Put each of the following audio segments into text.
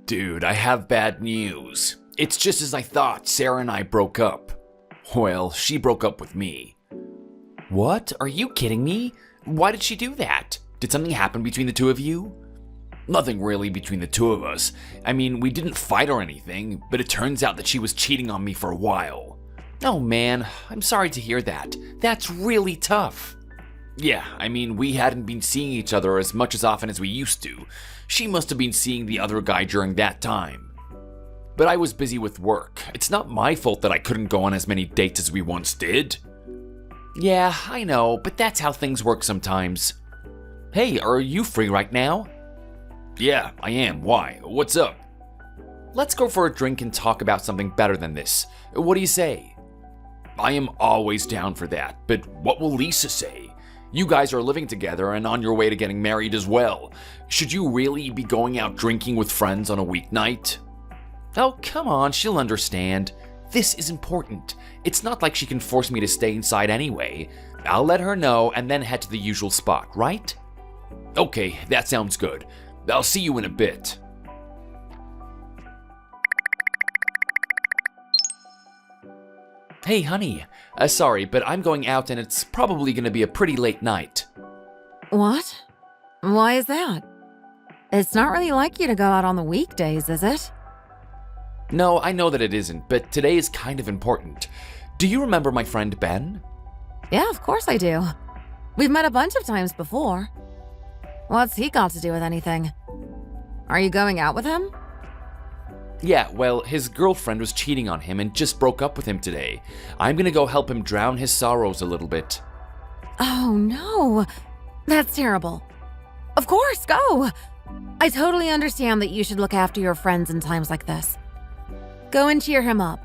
Dude, I have bad news. It's just as I thought, Sarah and I broke up. Well, she broke up with me. What? Are you kidding me? Why did she do that? Did something happen between the two of you? Nothing really between the two of us. I mean, we didn't fight or anything, but it turns out that she was cheating on me for a while. Oh man, I'm sorry to hear that. That's really tough. Yeah, I mean, we hadn't been seeing each other as much as often as we used to. She must have been seeing the other guy during that time. But I was busy with work. It's not my fault that I couldn't go on as many dates as we once did. Yeah, I know, but that's how things work sometimes. Hey, are you free right now? Yeah, I am. Why? What's up? Let's go for a drink and talk about something better than this. What do you say? I am always down for that, but what will Lisa say? You guys are living together and on your way to getting married as well. Should you really be going out drinking with friends on a weeknight? Oh, come on, she'll understand. This is important. It's not like she can force me to stay inside anyway. I'll let her know and then head to the usual spot, right? Okay, that sounds good. I'll see you in a bit. Hey, honey. Sorry, but I'm going out and it's probably going to be a pretty late night. What? Why is that? It's not really like you to go out on the weekdays, is it? No, I know that it isn't, but today is kind of important. Do you remember my friend Ben? Yeah, of course I do. We've met a bunch of times before. What's he got to do with anything? Are you going out with him? Yeah, well, his girlfriend was cheating on him and just broke up with him today. I'm gonna go help him drown his sorrows a little bit. Oh no, that's terrible. Of course, go! I totally understand that you should look after your friends in times like this. Go and cheer him up.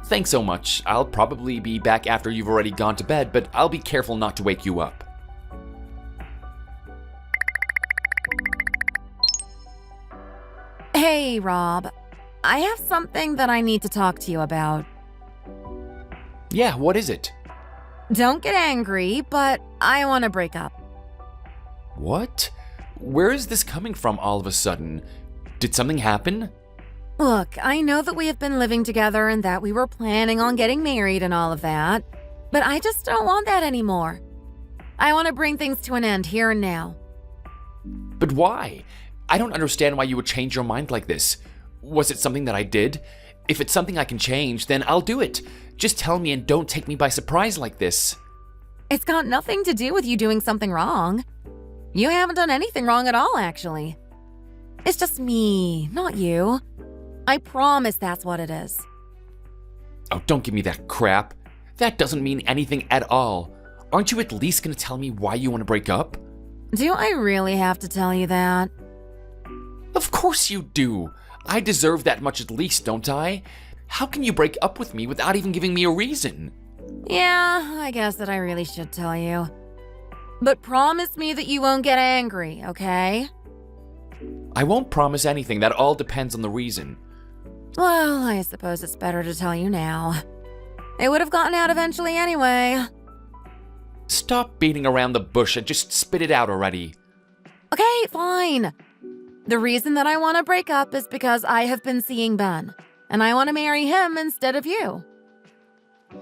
Thanks so much. I'll probably be back after you've already gone to bed, but I'll be careful not to wake you up. Hey, Rob. I have something that I need to talk to you about. Yeah, what is it? Don't get angry, but I want to break up. What? Where is this coming from all of a sudden? Did something happen? Look, I know that we have been living together and that we were planning on getting married and all of that, but I just don't want that anymore. I want to bring things to an end here and now. But why? I don't understand why you would change your mind like this. Was it something that I did? If it's something I can change, then I'll do it. Just tell me and don't take me by surprise like this. It's got nothing to do with you doing something wrong. You haven't done anything wrong at all, actually. It's just me, not you. I promise that's what it is. Oh, don't give me that crap. That doesn't mean anything at all. Aren't you at least gonna tell me why you want to break up? Do I really have to tell you that? Of course you do. I deserve that much at least, don't I? How can you break up with me without even giving me a reason? Yeah, I guess that I really should tell you. But promise me that you won't get angry, okay? I won't promise anything. That all depends on the reason. Well, I suppose it's better to tell you now. It would have gotten out eventually anyway. Stop beating around the bush and just spit it out already. Okay, fine. The reason that I want to break up is because I have been seeing Ben, and I want to marry him instead of you.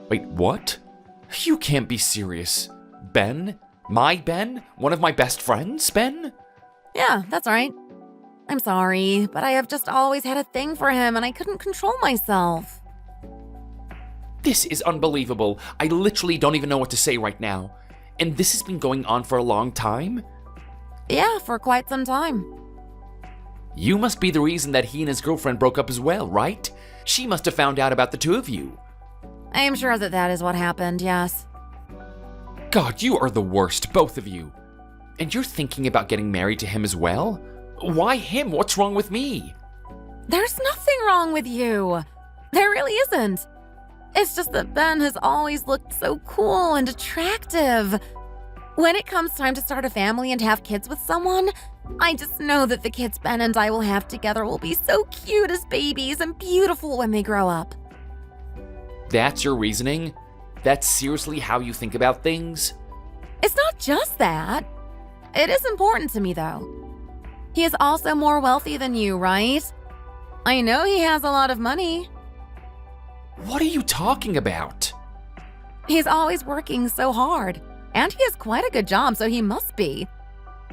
Wait, what? You can't be serious. Ben? My Ben? One of my best friends, Ben? Yeah, that's right. I'm sorry, but I have just always had a thing for him and I couldn't control myself. This is unbelievable. I literally don't even know what to say right now. And this has been going on for a long time? Yeah, for quite some time. You must be the reason that he and his girlfriend broke up as well, right? She must have found out about the two of you. I am sure that that is what happened, yes. God, you are the worst, both of you. And you're thinking about getting married to him as well? Why him? What's wrong with me? There's nothing wrong with you. There really isn't. It's just that Ben has always looked so cool and attractive. When it comes time to start a family and have kids with someone, I just know that the kids Ben and I will have together will be so cute as babies and beautiful when they grow up. That's your reasoning? That's seriously how you think about things? It's not just that. It is important to me, though. He is also more wealthy than you, right? I know he has a lot of money. What are you talking about? He's always working so hard. And he has quite a good job, so he must be.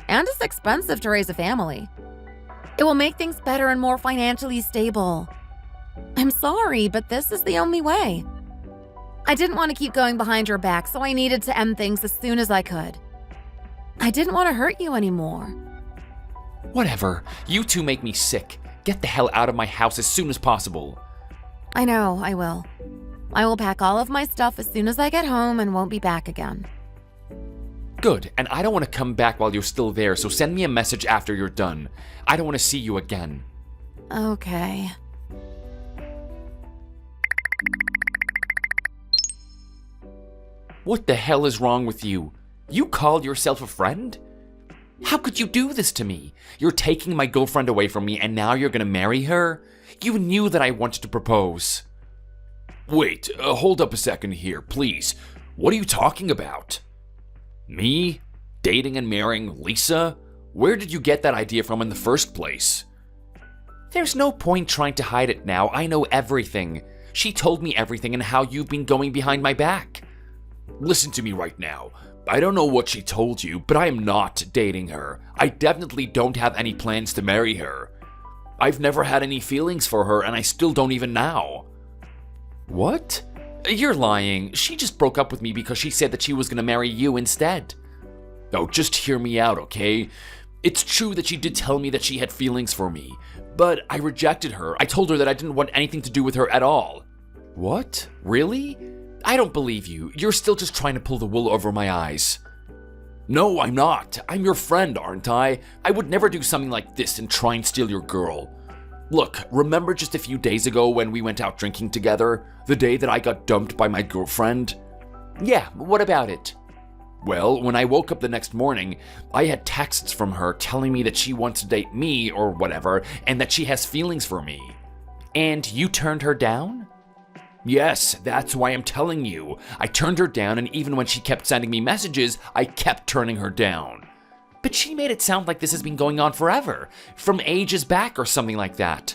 And it's expensive to raise a family. It will make things better and more financially stable. I'm sorry, but this is the only way. I didn't want to keep going behind your back, so I needed to end things as soon as I could. I didn't want to hurt you anymore. Whatever. You two make me sick. Get the hell out of my house as soon as possible. I know, I will. I will pack all of my stuff as soon as I get home and won't be back again. Good, and I don't want to come back while you're still there, so send me a message after you're done. I don't want to see you again. Okay. What the hell is wrong with you? You called yourself a friend? How could you do this to me? You're taking my girlfriend away from me and now you're gonna marry her? You knew that I wanted to propose. Wait, hold up a second here, please. What are you talking about? Me? Dating and marrying Lisa? Where did you get that idea from in the first place? There's no point trying to hide it now. I know everything. She told me everything and how you've been going behind my back. Listen to me right now. I don't know what she told you, but I am not dating her. I definitely don't have any plans to marry her. I've never had any feelings for her, and I still don't even now. What? You're lying. She just broke up with me because she said that she was gonna marry you instead. Oh, just hear me out, okay? It's true that she did tell me that she had feelings for me, but I rejected her. I told her that I didn't want anything to do with her at all. What? Really? I don't believe you. You're still just trying to pull the wool over my eyes. No, I'm not. I'm your friend, aren't I? I would never do something like this and try and steal your girl. Look, remember just a few days ago when we went out drinking together? The day that I got dumped by my girlfriend? Yeah, what about it? Well, when I woke up the next morning, I had texts from her telling me that she wants to date me or whatever, and that she has feelings for me. And you turned her down? Yes, that's why I'm telling you. I turned her down, and even when she kept sending me messages, I kept turning her down. But she made it sound like this has been going on forever, from ages back or something like that.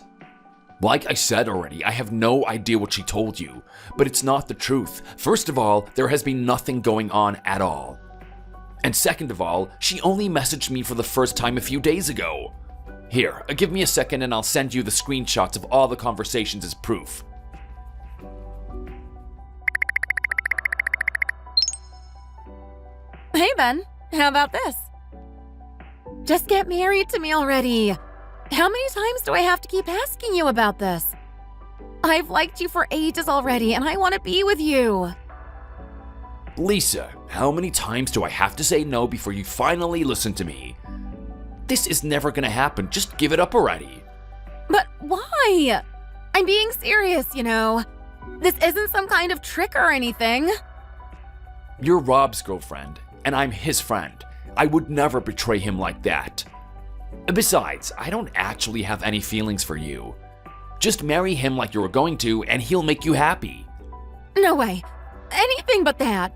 Like I said already, I have no idea what she told you, but it's not the truth. First of all, there has been nothing going on at all. And second of all, she only messaged me for the first time a few days ago. Here, give me a second and I'll send you the screenshots of all the conversations as proof. Hey, Ben, how about this? Just get married to me already. How many times do I have to keep asking you about this? I've liked you for ages already, and I want to be with you. Lisa, how many times do I have to say no before you finally listen to me? This is never gonna happen. Just give it up already. But why? I'm being serious, you know. This isn't some kind of trick or anything. You're Rob's girlfriend, and I'm his friend. I would never betray him like that. Besides, I don't actually have any feelings for you. Just marry him like you were going to, and he'll make you happy. No way. Anything but that.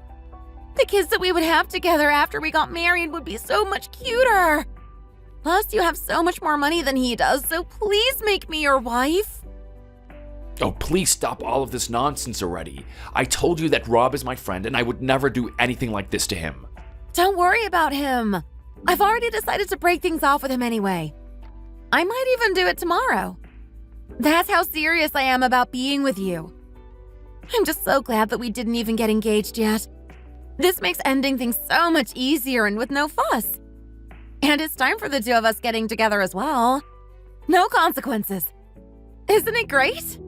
The kids that we would have together after we got married would be so much cuter. Plus, you have so much more money than he does, so please make me your wife. Oh, please stop all of this nonsense already. I told you that Rob is my friend, and I would never do anything like this to him. Don't worry about him. I've already decided to break things off with him anyway. I might even do it tomorrow. That's how serious I am about being with you. I'm just so glad that we didn't even get engaged yet. This makes ending things so much easier and with no fuss. And it's time for the two of us getting together as well. No consequences. Isn't it great?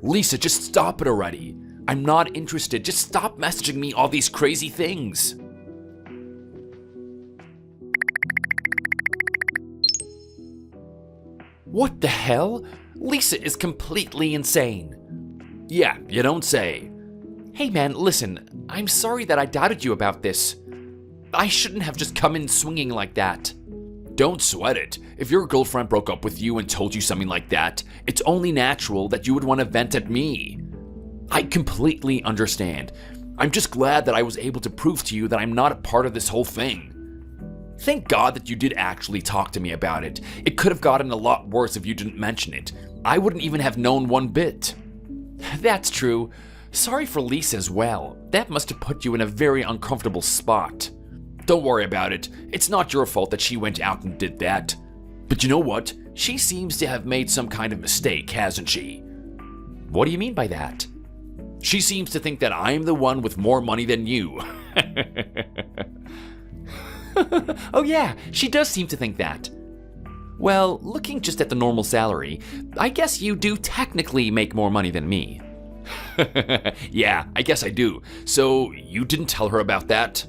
Lisa, just stop it already. I'm not interested. Just stop messaging me all these crazy things. What the hell? Lisa is completely insane. Yeah, you don't say. Hey man, listen, I'm sorry that I doubted you about this. I shouldn't have just come in swinging like that. Don't sweat it. If your girlfriend broke up with you and told you something like that, it's only natural that you would want to vent at me. I completely understand. I'm just glad that I was able to prove to you that I'm not a part of this whole thing. Thank God that you did actually talk to me about it. It could have gotten a lot worse if you didn't mention it. I wouldn't even have known one bit. That's true. Sorry for Lisa as well. That must have put you in a very uncomfortable spot. Don't worry about it. It's not your fault that she went out and did that. But you know what? She seems to have made some kind of mistake, hasn't she? What do you mean by that? She seems to think that I'm the one with more money than you. Oh yeah, she does seem to think that. Well, looking just at the normal salary, I guess you do technically make more money than me. Yeah, I guess I do. So, you didn't tell her about that?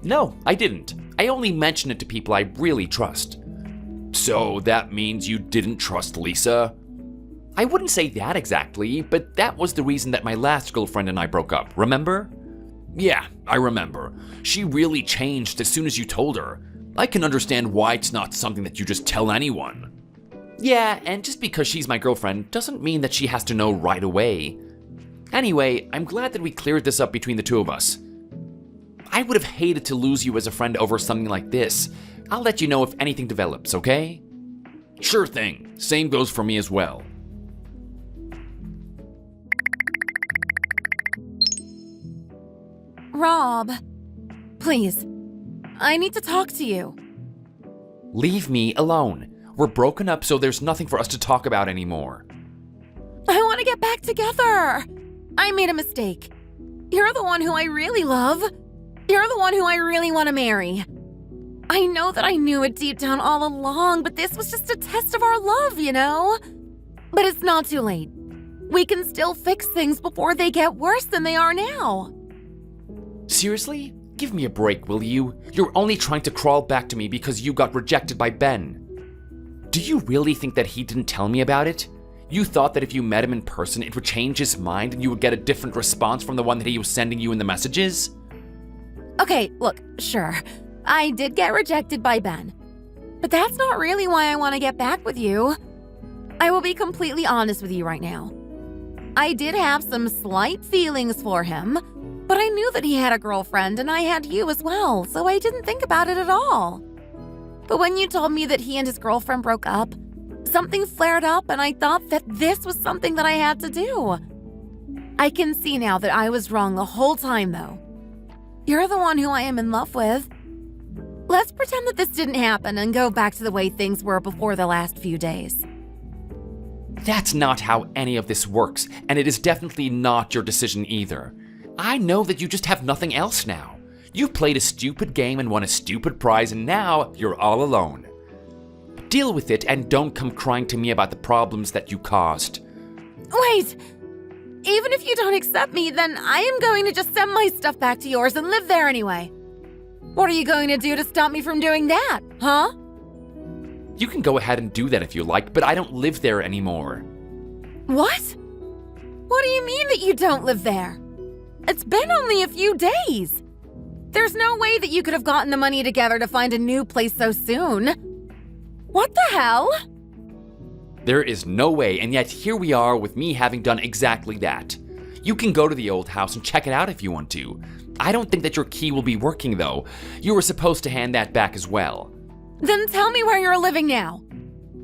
No, I didn't. I only mentioned it to people I really trust. So, that means you didn't trust Lisa? I wouldn't say that exactly, but that was the reason that my last girlfriend and I broke up, remember? Yeah, I remember. She really changed as soon as you told her. I can understand why it's not something that you just tell anyone. Yeah, and just because she's my girlfriend doesn't mean that she has to know right away. Anyway, I'm glad that we cleared this up between the two of us. I would have hated to lose you as a friend over something like this. I'll let you know if anything develops, okay? Sure thing. Same goes for me as well. Rob, please, I need to talk to you. Leave me alone. We're broken up, so there's nothing for us to talk about anymore. I want to get back together. I made a mistake. You're the one who I really love. You're the one who I really want to marry. I know that I knew it deep down all along, but this was just a test of our love, you know? But it's not too late. We can still fix things before they get worse than they are now. Seriously? Give me a break, will you? You're only trying to crawl back to me because you got rejected by Ben. Do you really think that he didn't tell me about it? You thought that if you met him in person, it would change his mind and you would get a different response from the one that he was sending you in the messages? Okay, look, sure. I did get rejected by Ben. But that's not really why I want to get back with you. I will be completely honest with you right now. I did have some slight feelings for him, but I knew that he had a girlfriend and I had you as well, so I didn't think about it at all. But when you told me that he and his girlfriend broke up, something flared up and I thought that this was something that I had to do. I can see now that I was wrong the whole time, though. You're the one who I am in love with. Let's pretend that this didn't happen and go back to the way things were before the last few days. That's not how any of this works, and it is definitely not your decision either. I know that you just have nothing else now. You played a stupid game and won a stupid prize, and now you're all alone. Deal with it and don't come crying to me about the problems that you caused. Wait! Even if you don't accept me, then I am going to just send my stuff back to yours and live there anyway. What are you going to do to stop me from doing that, huh? You can go ahead and do that if you like, but I don't live there anymore. What? What do you mean that you don't live there? It's been only a few days. There's no way that you could have gotten the money together to find a new place so soon. What the hell? There is no way, and yet here we are with me having done exactly that. You can go to the old house and check it out if you want to. I don't think that your key will be working though. You were supposed to hand that back as well. Then tell me where you're living now.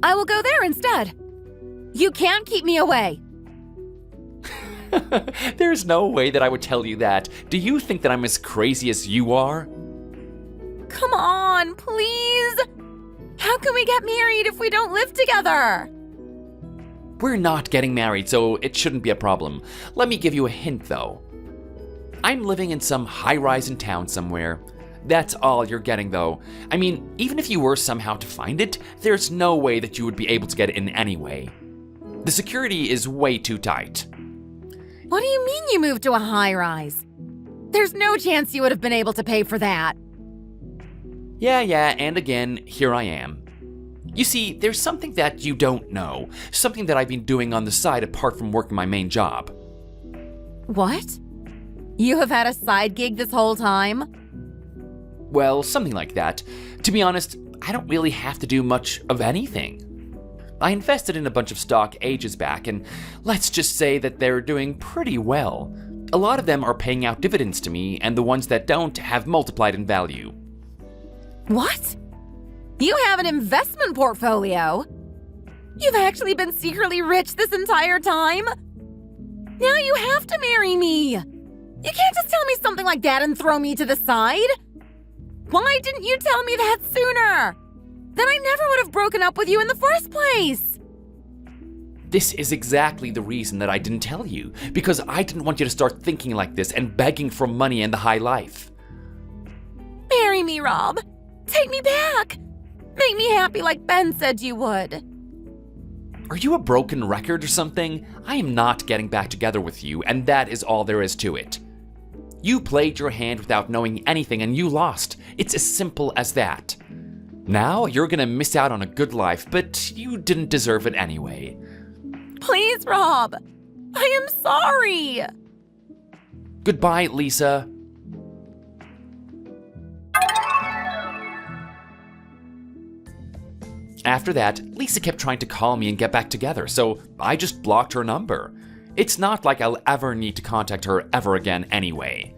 I will go there instead. You can't keep me away. There's no way that I would tell you that. Do you think that I'm as crazy as you are? Come on, please. How can we get married if we don't live together? We're not getting married, so it shouldn't be a problem. Let me give you a hint though. I'm living in some high-rise in town somewhere. That's all you're getting though. I mean, even if you were somehow to find it, there's no way that you would be able to get it in anyway. The security is way too tight. What do you mean you moved to a high-rise? There's no chance you would have been able to pay for that. Yeah, and again, here I am. You see, there's something that you don't know. Something that I've been doing on the side apart from working my main job. What? You have had a side gig this whole time? Well, something like that. To be honest, I don't really have to do much of anything. I invested in a bunch of stock ages back, and let's just say that they're doing pretty well. A lot of them are paying out dividends to me, and the ones that don't have multiplied in value. What? You have an investment portfolio? You've actually been secretly rich this entire time? Now you have to marry me. You can't just tell me something like that and throw me to the side. Why didn't you tell me that sooner? Then I never would have broken up with you in the first place. This is exactly the reason that I didn't tell you, because I didn't want you to start thinking like this and begging for money and the high life. Marry me, Rob. Take me back. Make me happy like Ben said you would. Are you a broken record or something? I am not getting back together with you, and that is all there is to it. You played your hand without knowing anything and you lost. It's as simple as that. Now you're gonna miss out on a good life, but you didn't deserve it anyway. Please, Rob. I am sorry. Goodbye, Lisa. After that, Lisa kept trying to call me and get back together, so I just blocked her number. It's not like I'll ever need to contact her ever again anyway.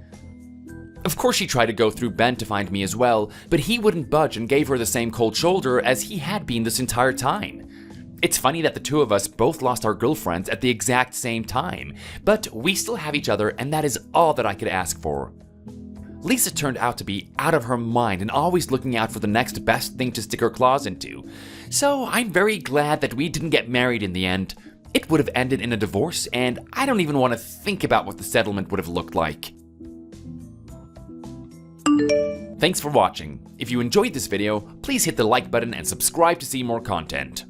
Of course she tried to go through Ben to find me as well, but he wouldn't budge and gave her the same cold shoulder as he had been this entire time. It's funny that the two of us both lost our girlfriends at the exact same time, but we still have each other, and that is all that I could ask for. Lisa turned out to be out of her mind and always looking out for the next best thing to stick her claws into. So I'm very glad that we didn't get married in the end. It would have ended in a divorce, and I don't even want to think about what the settlement would have looked like. Thanks for watching. If you enjoyed this video, please hit the like button and subscribe to see more content.